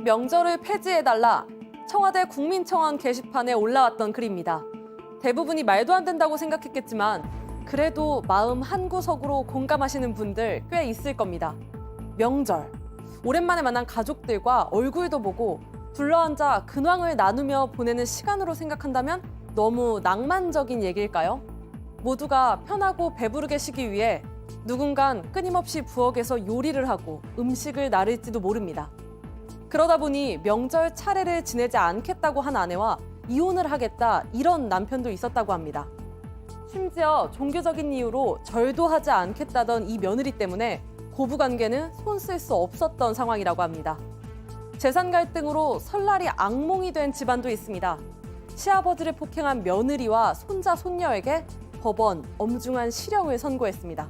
명절을 폐지해달라. 청와대 국민청원 게시판에 올라왔던 글입니다. 대부분이 말도 안 된다고 생각했겠지만 그래도 마음 한구석으로 공감하시는 분들 꽤 있을 겁니다. 명절. 오랜만에 만난 가족들과 얼굴도 보고 둘러앉아 근황을 나누며 보내는 시간으로 생각한다면 너무 낭만적인 얘기일까요? 모두가 편하고 배부르게 쉬기 위해 누군간 끊임없이 부엌에서 요리를 하고 음식을 나를지도 모릅니다. 그러다 보니 명절 차례를 지내지 않겠다고 한 아내와 이혼을 하겠다 이런 남편도 있었다고 합니다. 심지어 종교적인 이유로 절도 하지 않겠다던 이 며느리 때문에 고부관계는 손 쓸 수 없었던 상황이라고 합니다. 재산 갈등으로 설날이 악몽이 된 집안도 있습니다. 시아버지를 폭행한 며느리와 손자, 손녀에게 법원 엄중한 실형을 선고했습니다.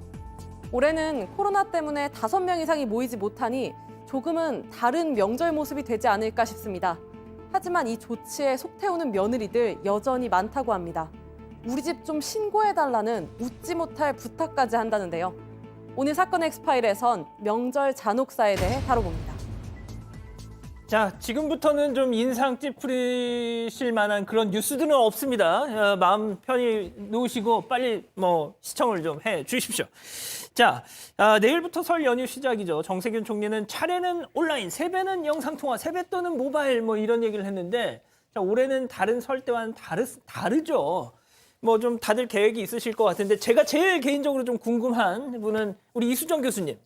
올해는 코로나 때문에 5명 이상이 모이지 못하니 조금은 다른 명절 모습이 되지 않을까 싶습니다. 하지만 이 조치에 속 태우는 며느리들 여전히 많다고 합니다. 우리 집 좀 신고해달라는 웃지 못할 부탁까지 한다는데요. 오늘 사건 엑스파일에선 명절 잔혹사에 대해 다뤄봅니다. 자, 지금부터는 좀 인상 찌푸리실 만한 그런 뉴스들은 없습니다. 마음 편히 놓으시고 빨리 시청을 좀 해 주십시오. 자, 내일부터 설 연휴 시작이죠. 정세균 총리는 차례는 온라인, 세배는 영상통화, 세뱃돈은 모바일 이런 얘기를 했는데 자, 올해는 다른 설 때와는 다르죠. 좀 다들 계획이 있으실 것 같은데 제가 제일 개인적으로 좀 궁금한 분은 우리 이수정 교수님.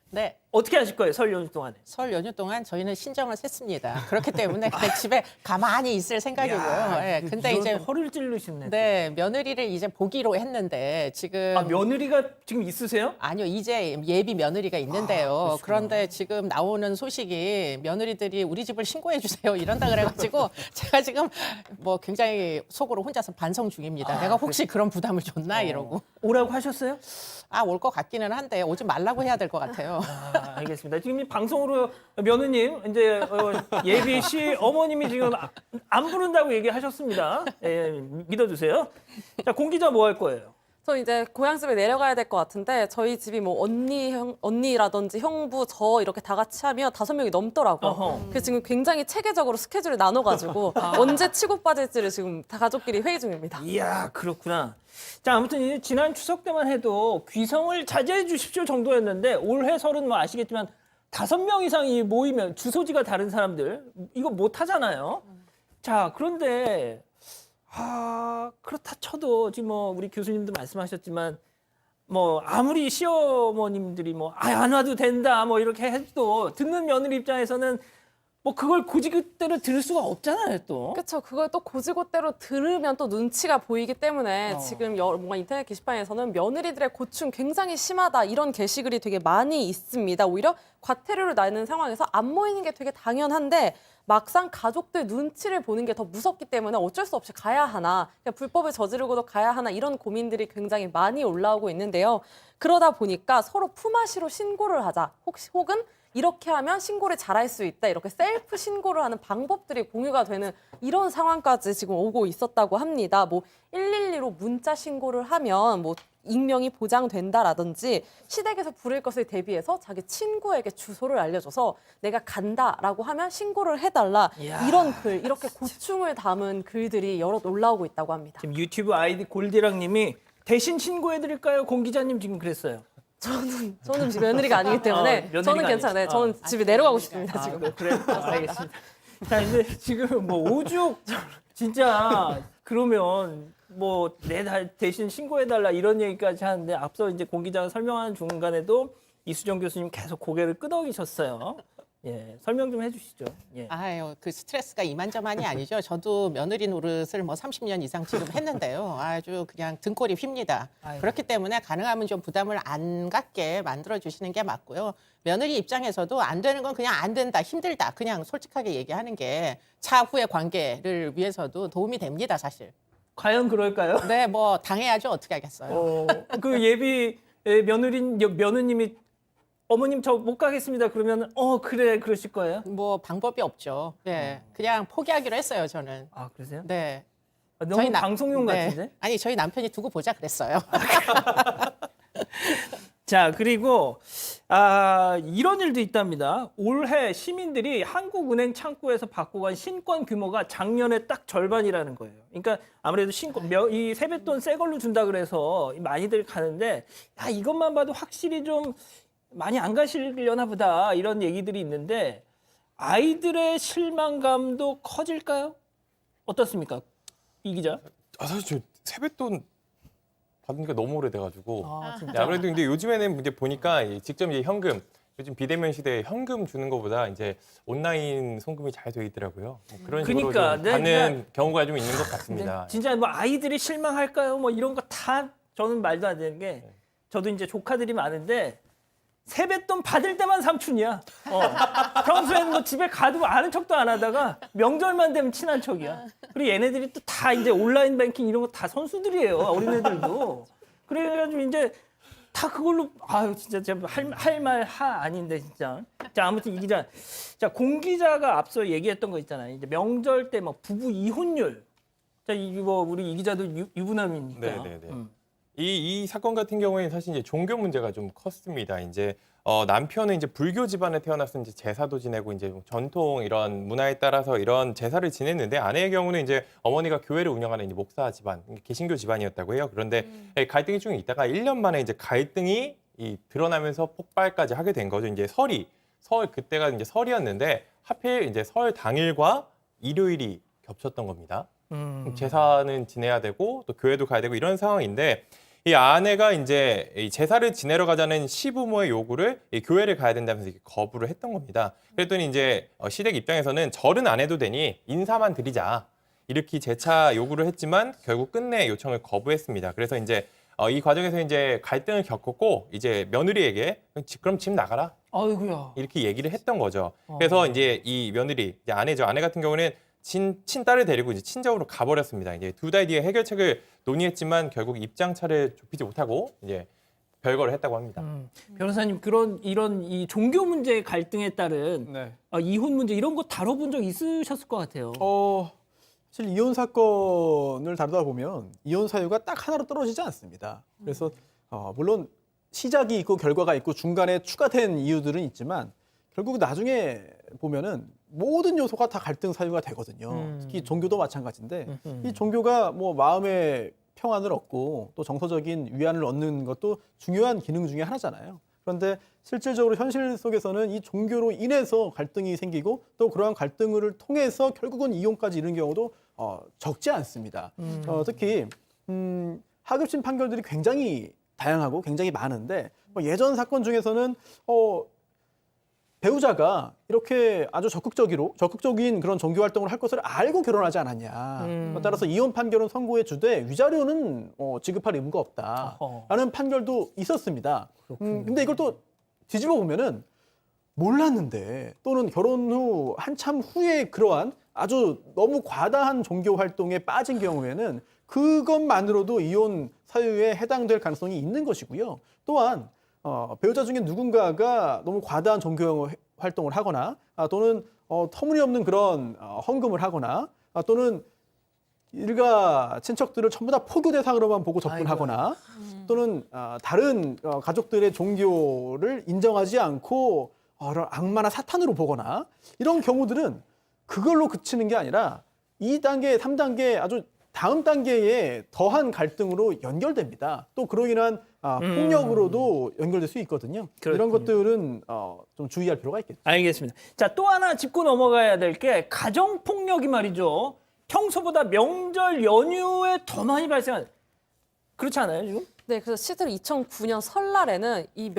네. 어떻게 하실 거예요, 설 연휴 동안에? 설 연휴 동안 저희는 신정을 샜습니다. 그렇기 때문에 그냥 집에 가만히 있을 생각이고요. 네, 근데 이제 허를 찌르시네. 네, 며느리를 이제 보기로 했는데 지금 며느리가 지금 있으세요? 아니요, 이제 예비 며느리가 있는데요. 그런데 지금 나오는 소식이 며느리들이 우리 집을 신고해 주세요 이런다 그래가지고 제가 지금 굉장히 속으로 혼자서 반성 중입니다. 내가 혹시 그런 부담을 줬나 이러고. 오라고 하셨어요? 올 것 같기는 한데 오지 말라고 해야 될 것 같아요. 알겠습니다. 지금 이 방송으로 며느님 이제 예비 씨 어머님이 지금 안 부른다고 얘기하셨습니다. 믿어주세요. 자, 공 기자 뭐 할 거예요? 저 이제 고향집에 내려가야 될 것 같은데 저희 집이 언니라든지 형부, 저 이렇게 다 같이 하면 5명이 넘더라고요. 그래서 지금 굉장히 체계적으로 스케줄을 나눠가지고 언제 치고 빠질지를 지금 다 가족끼리 회의 중입니다. 이야, 그렇구나. 자, 아무튼 지난 추석 때만 해도 귀성을 자제해 주십시오 정도였는데 올해 설은 아시겠지만 5명 이상이 모이면 주소지가 다른 사람들 이거 못 하잖아요. 자, 그런데 그렇다 쳐도 지금 우리 교수님도 말씀하셨지만 아무리 시어머님들이 안 와도 된다 이렇게 해도 듣는 며느리 입장에서는 그걸 고지그대로 들을 수가 없잖아요, 또. 그렇죠. 그걸 또 고지고대로 들으면 또 눈치가 보이기 때문에 지금 뭔가 인터넷 게시판에서는 며느리들의 고충 굉장히 심하다 이런 게시글이 되게 많이 있습니다. 오히려 과태료를 내는 상황에서 안 모이는 게 되게 당연한데 막상 가족들 눈치를 보는 게 더 무섭기 때문에 어쩔 수 없이 가야 하나, 그냥 불법을 저지르고도 가야 하나 이런 고민들이 굉장히 많이 올라오고 있는데요. 그러다 보니까 서로 품앗이로 신고를 하자, 혹은 이렇게 하면 신고를 잘할 수 있다. 이렇게 셀프 신고를 하는 방법들이 공유가 되는 이런 상황까지 지금 오고 있었다고 합니다. 112로 문자 신고를 하면 익명이 보장된다라든지 시댁에서 부를 것을 대비해서 자기 친구에게 주소를 알려줘서 내가 간다라고 하면 신고를 해달라. 이야. 이런 글, 이렇게 고충을 담은 글들이 여럿 올라오고 있다고 합니다. 지금 유튜브 아이디 골디랑님이 대신 신고해드릴까요? 공 기자님 지금 그랬어요. 저는 지금 며느리가 아니기 때문에 며느리가 저는 괜찮아요. 저는 집에 내려가고 싶습니다. 지금. 그래, 알겠습니다. 자, 이제 지금 오죽 진짜 그러면 내 대신 신고해달라 이런 얘기까지 하는데 앞서 이제 공 기자가 설명하는 중간에도 이수정 교수님 계속 고개를 끄덕이셨어요. 예, 설명 좀 해주시죠. 예. 그 스트레스가 이만저만이 아니죠. 저도 며느리 노릇을 30년 이상 지금 했는데요. 아주 그냥 등골이 휩니다. 그렇기 때문에 가능하면 좀 부담을 안 갖게 만들어 주시는 게 맞고요. 며느리 입장에서도 안 되는 건 그냥 안 된다, 힘들다, 그냥 솔직하게 얘기하는 게 차후의 관계를 위해서도 도움이 됩니다, 사실. 과연 그럴까요? 네, 당해야죠. 어떻게 하겠어요. 그 예비 며느님이 어머님 저 못 가겠습니다. 그러면 그래 그러실 거예요? 방법이 없죠. 네, 그냥 포기하기로 했어요, 저는. 그러세요? 네. 너무 방송용 같은데? 아니, 저희 남편이 두고 보자 그랬어요. 자, 그리고 이런 일도 있답니다. 올해 시민들이 한국은행 창구에서 받고 간 신권 규모가 작년에 딱 절반이라는 거예요. 그러니까 아무래도 이 세뱃돈 새 걸로 준다 그래서 많이들 가는데 이것만 봐도 확실히 좀 많이 안 가시려나 보다 이런 얘기들이 있는데 아이들의 실망감도 커질까요? 어떻습니까? 이 기자? 사실 저 세뱃돈 받은 게 너무 오래돼가지고 진짜. 네, 아무래도 근데 요즘에는 이제 보니까 직접 이제 현금 요즘 비대면 시대에 현금 주는 것보다 이제 온라인 송금이 잘 돼 있더라고요. 뭐 그런 식으로 그러니까, 좀 네, 받는 경우가 좀 있는 것 같습니다. 진짜 뭐 아이들이 실망할까요? 뭐 이런 거 다 저는 말도 안 되는 게 저도 이제 조카들이 많은데 세뱃돈 받을 때만 삼촌이야. 평소에는 뭐 집에 가도 아는 척도 안 하다가 명절만 되면 친한 척이야. 그리고 얘네들이 또 다 이제 온라인 뱅킹 이런 거 다 선수들이에요. 어린애들도. 그래가지고 이제 다 그걸로 진짜 제가 할 말 아닌데 진짜. 자 아무튼 이 기자, 자 공 기자가 앞서 얘기했던 거 있잖아요. 이제 명절 때 막 부부 이혼율. 자 이거 뭐 우리 이 기자도 유부남이니까. 네네네. 이 사건 같은 경우에는 사실 이제 종교 문제가 좀 컸습니다. 이제 남편은 이제 불교 집안에 태어나서 이제 제사도 지내고 이제 전통 이런 문화에 따라서 이런 제사를 지냈는데 아내의 경우는 이제 어머니가 교회를 운영하는 이제 목사 집안, 개신교 집안이었다고 해요. 그런데 갈등이 좀 있다가 1년 만에 이제 갈등이 드러나면서 폭발까지 하게 된 거죠. 이제 그때가 이제 설이었는데 하필 이제 설 당일과 일요일이 겹쳤던 겁니다. 제사는 지내야 되고 또 교회도 가야 되고 이런 상황인데 이 아내가 이제 이 제사를 지내러 가자는 시부모의 요구를 이 교회를 가야 된다면서 이렇게 거부를 했던 겁니다. 그랬더니 이제 시댁 입장에서는 절은 안 해도 되니 인사만 드리자 이렇게 재차 요구를 했지만 결국 끝내 요청을 거부했습니다. 그래서 이제 이 과정에서 이제 갈등을 겪었고 이제 며느리에게 그럼 집 나가라 아이고야. 이렇게 얘기를 했던 거죠. 그래서 이제 이 며느리 이제 아내죠. 아내 같은 경우는 친딸을 데리고 이제 친정으로 가버렸습니다. 이제 2달 뒤에 해결책을 논의했지만 결국 입장차를 좁히지 못하고 이제 별거를 했다고 합니다. 변호사님 이런 이 종교 문제 갈등에 따른 네. 이혼 문제 이런 거 다뤄본 적 있으셨을 것 같아요. 사실 이혼 사건을 다루다 보면 이혼 사유가 딱 하나로 떨어지지 않습니다. 그래서 물론 시작이 있고 결과가 있고 중간에 추가된 이유들은 있지만 결국 나중에 보면은 모든 요소가 다 갈등 사유가 되거든요. 특히 종교도 마찬가지인데 이 종교가 뭐 마음의 평안을 얻고 또 정서적인 위안을 얻는 것도 중요한 기능 중에 하나잖아요. 그런데 실질적으로 현실 속에서는 이 종교로 인해서 갈등이 생기고 또 그러한 갈등을 통해서 결국은 이혼까지 이르는 경우도 적지 않습니다. 특히 하급심 판결들이 굉장히 다양하고 굉장히 많은데 예전 사건 중에서는 배우자가 이렇게 아주 적극적인 그런 종교 활동을 할 것을 알고 결혼하지 않았냐. 따라서 이혼 판결은 선고해 주되 위자료는 지급할 의무가 없다라는 판결도 있었습니다. 근데 이걸 또 뒤집어 보면은 몰랐는데 또는 결혼 후 한참 후에 그러한 아주 너무 과다한 종교 활동에 빠진 경우에는 그것만으로도 이혼 사유에 해당될 가능성이 있는 것이고요. 또한 배우자 중에 누군가가 너무 과다한 종교 활동을 하거나 또는 터무니없는 그런 헌금을 하거나 또는 일가 친척들을 전부 다 포교 대상으로만 보고 접근하거나 또는 다른 가족들의 종교를 인정하지 않고 악마나 사탄으로 보거나 이런 경우들은 그걸로 그치는 게 아니라 2단계, 3단계 아주 다음 단계에 더한 갈등으로 연결됩니다. 또 그로 인한 폭력으로도 연결될 수 있거든요. 그렇군요. 이런 것들은 좀 주의할 필요가 있겠죠. 알겠습니다. 자, 또 하나 짚고 넘어가야 될 게 가정폭력이 말이죠. 평소보다 명절 연휴에 더 많이 발생하는 그렇지 않아요, 지금? 네, 그래서 실제로 2009년 설날에는 이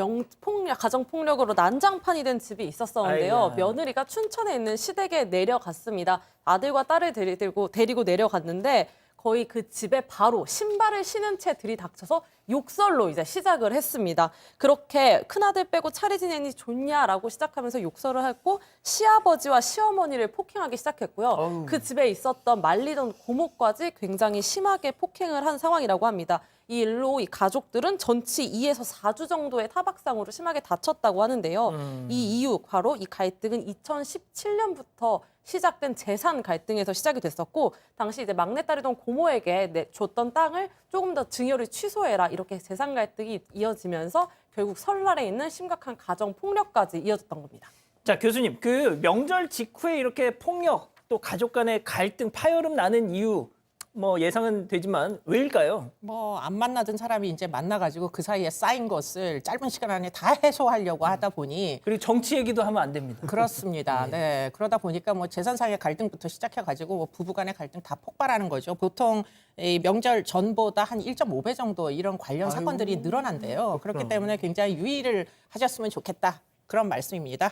가정폭력으로 난장판이 된 집이 있었었는데요. 아이고야. 며느리가 춘천에 있는 시댁에 내려갔습니다. 아들과 딸을 데리고 내려갔는데 거의 그 집에 바로 신발을 신은 채 들이닥쳐서 욕설로 이제 시작을 했습니다. 그렇게 큰아들 빼고 차례 지내니 좋냐라고 시작하면서 욕설을 했고 시아버지와 시어머니를 폭행하기 시작했고요. 그 집에 있었던 말리던 고모까지 굉장히 심하게 폭행을 한 상황이라고 합니다. 이 일로 이 가족들은 전치 2에서 4주 정도의 타박상으로 심하게 다쳤다고 하는데요. 이 이유 바로 이 갈등은 2017년부터 시작된 재산 갈등에서 시작이 됐었고 당시 이제 막내딸이던 고모에게 줬던 땅을 조금 더 증여를 취소해라 이렇게 재산 갈등이 이어지면서 결국 설날에 있는 심각한 가정 폭력까지 이어졌던 겁니다. 자, 교수님, 그 명절 직후에 이렇게 폭력 또 가족 간의 갈등, 파열음 나는 이유 뭐 예상은 되지만 왜일까요? 뭐 안 만나던 사람이 이제 만나가지고 그 사이에 쌓인 것을 짧은 시간 안에 다 해소하려고 하다 보니 그리고 정치 얘기도 하면 안 됩니다. 그렇습니다. 네. 그러다 보니까 뭐 재산상의 갈등부터 시작해가지고 뭐 부부간의 갈등 다 폭발하는 거죠. 보통 이 명절 전보다 한 1.5배 정도 이런 관련 사건들이 늘어난대요. 그렇기 때문에 굉장히 유의를 하셨으면 좋겠다. 그런 말씀입니다.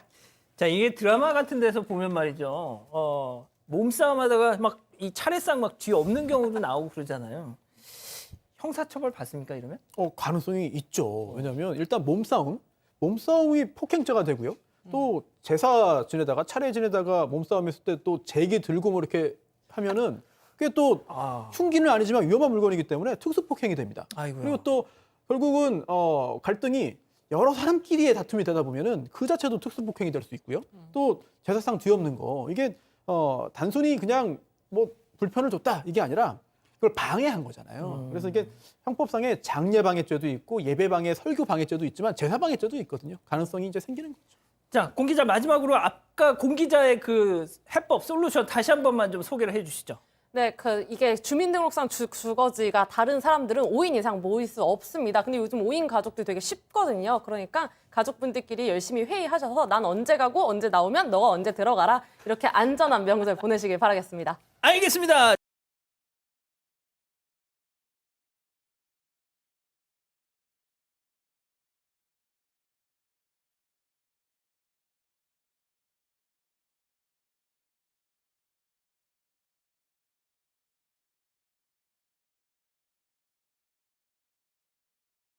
자, 이게 드라마 같은 데서 보면 말이죠. 몸싸움하다가 막 이 차례상 막 뒤에 없는 경우도 나오고 그러잖아요. 형사처벌 받습니까 이러면? 가능성이 있죠. 왜냐하면 일단 몸싸움이 폭행죄가 되고요. 또 제사 지내다가 차례 지내다가 몸싸움했을 때 또 제기 들고 뭐 이렇게 하면은 그게 또 흉기는 아니지만 위험한 물건이기 때문에 특수폭행이 됩니다. 아이고야. 그리고 또 결국은 갈등이 여러 사람끼리의 다툼이 되다 보면은 그 자체도 특수폭행이 될 수 있고요. 또 제사상 뒤엎는 거 이게 단순히 그냥 뭐 불편을 줬다 이게 아니라 그걸 방해한 거잖아요. 그래서 이게 형법상에 장례방해죄도 있고 예배방해, 설교방해죄도 있지만 제사방해죄도 있거든요. 가능성이 이제 생기는 거죠. 자, 공 기자 마지막으로 아까 공 기자의 그 해법 솔루션 다시 한 번만 좀 소개를 해주시죠. 네, 이게 주민등록상 주거지가 다른 사람들은 5인 이상 모일 수 없습니다. 근데 요즘 5인 가족들 되게 쉽거든요. 그러니까 가족분들끼리 열심히 회의하셔서 난 언제 가고 언제 나오면 너가 언제 들어가라. 이렇게 안전한 명절 보내시길 바라겠습니다. 알겠습니다.